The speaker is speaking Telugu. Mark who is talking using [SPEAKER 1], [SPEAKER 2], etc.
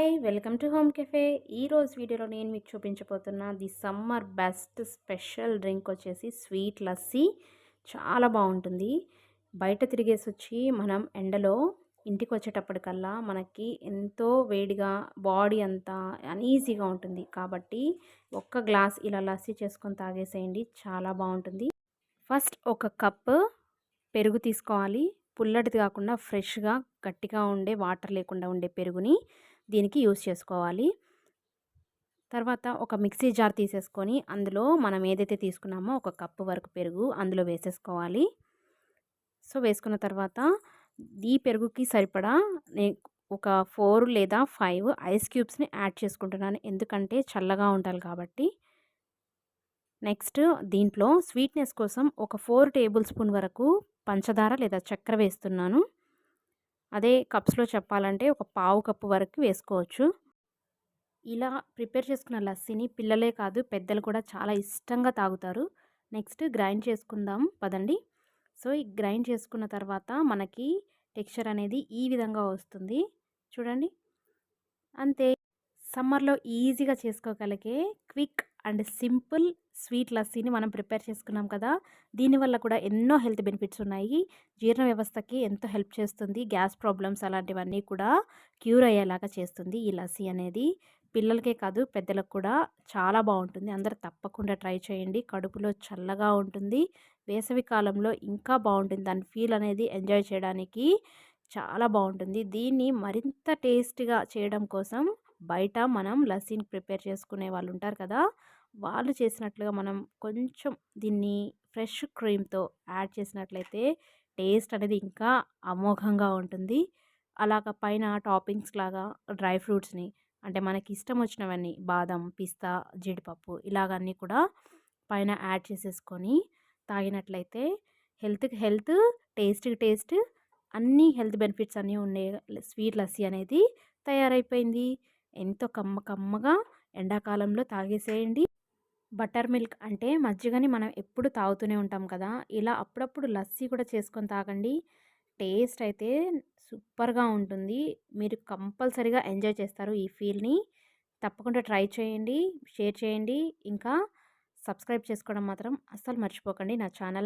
[SPEAKER 1] Hi welcome to home cafe. ఈరోజు వీడియోలో నేను మీకు చూపించబోతున్న the summer best special drink వచ్చేసి స్వీట్ లస్సీ. చాలా బాగుంటుంది. బయట తిరిగేసి వచ్చి మనం ఎండలో ఇంటికి వచ్చేటప్పటికల్లా మనకి ఎంతో వేడిగా బాడీ అంతా అన్ఈజీగా ఉంటుంది. కాబట్టి ఒక్క గ్లాస్ ఇలా లస్సీ చేసుకొని తాగేసేయండి, చాలా బాగుంటుంది. ఫస్ట్ ఒక కప్పు పెరుగు తీసుకోవాలి. పుల్లటిది కాకుండా ఫ్రెష్గా గట్టిగా ఉండే వాటర్ లేకుండా ఉండే పెరుగుని దీనికి యూస్ చేసుకోవాలి. తర్వాత ఒక మిక్సీ జార్ తీసేసుకొని అందులో మనం ఏదైతే తీసుకున్నామో ఒక కప్పు వరకు పెరుగు అందులో వేసేసుకోవాలి. సో వేసుకున్న తర్వాత ఈ పెరుగుకి సరిపడా నేను ఒక 4 లేదా 5 ఐస్ క్యూబ్స్ని యాడ్ చేసుకుంటున్నాను, ఎందుకంటే చల్లగా ఉండాలి కాబట్టి. నెక్స్ట్ దీంట్లో స్వీట్నెస్ కోసం ఒక 4 టేబుల్ స్పూన్ వరకు పంచదార లేదా చక్కెర వేస్తున్నాను. అదే కప్స్లో చెప్పాలంటే ఒక పావు కప్పు వరకు వేసుకోవచ్చు. ఇలా ప్రిపేర్ చేసుకున్న లస్సీని పిల్లలే కాదు పెద్దలు కూడా చాలా ఇష్టంగా తాగుతారు. నెక్స్ట్ గ్రైండ్ చేసుకుందాం పదండి. సో ఈ గ్రైండ్ చేసుకున్న తర్వాత మనకి టెక్స్చర్ అనేది ఈ విధంగా వస్తుంది, చూడండి. అంతే, సమ్మర్లో ఈజీగా చేసుకోగలిగే క్విక్ అండ్ సింపుల్ స్వీట్ లస్సీని మనం ప్రిపేర్ చేసుకున్నాం కదా. దీనివల్ల కూడా ఎన్నో హెల్త్ బెనిఫిట్స్ ఉన్నాయి. జీర్ణ వ్యవస్థకి ఎంతో హెల్ప్ చేస్తుంది. గ్యాస్ ప్రాబ్లమ్స్ అలాంటివన్నీ కూడా క్యూర్ అయ్యేలాగా చేస్తుంది ఈ లస్సీ అనేది. పిల్లలకే కాదు పెద్దలకు కూడా చాలా బాగుంటుంది. అందరూ తప్పకుండా ట్రై చేయండి. కడుపులో చల్లగా ఉంటుంది. వేసవి కాలంలో ఇంకా బాగుంటుంది. దాని ఫీల్ అనేది ఎంజాయ్ చేయడానికి చాలా బాగుంటుంది. దీన్ని మరింత టేస్టీగా చేయడం కోసం బయట మనం లస్సీని ప్రిపేర్ చేసుకునే వాళ్ళు ఉంటారు కదా, వాళ్ళు చేసినట్లుగా మనం కొంచెం దీన్ని ఫ్రెష్ క్రీమ్తో యాడ్ చేసినట్లయితే టేస్ట్ అనేది ఇంకా అమోఘంగా ఉంటుంది. అలాగ పైన టాపింగ్స్ లాగా డ్రై ఫ్రూట్స్ని, అంటే మనకి ఇష్టం వచ్చినవన్నీ బాదం, పిస్తా, జీడిపప్పు ఇలాగన్నీ కూడా పైన యాడ్ చేసేసుకొని తాగినట్లయితే హెల్త్కి హెల్త్, టేస్ట్కి టేస్ట్, అన్ని హెల్త్ బెనిఫిట్స్ అన్నీ ఉండే స్వీట్ లస్సీ అనేది తయారైపోయింది. ఎంతో కమ్మగా ఎండాకాలంలో తాగేసేయండి. బటర్ మిల్క్ అంటే మజ్జిగని మనం ఎప్పుడు తాగుతూనే ఉంటాం కదా, ఇలా అప్పుడప్పుడు లస్సీ కూడా చేసుకొని తాగండి. టేస్ట్ అయితే సూపర్గా ఉంటుంది. మీరు కంపల్సరీగా ఎంజాయ్ చేస్తారు ఈ ఫీల్ని. తప్పకుండా ట్రై చేయండి, షేర్ చేయండి, ఇంకా సబ్స్క్రైబ్ చేసుకోవడం మాత్రం అస్సలు మర్చిపోకండి నా ఛానల్.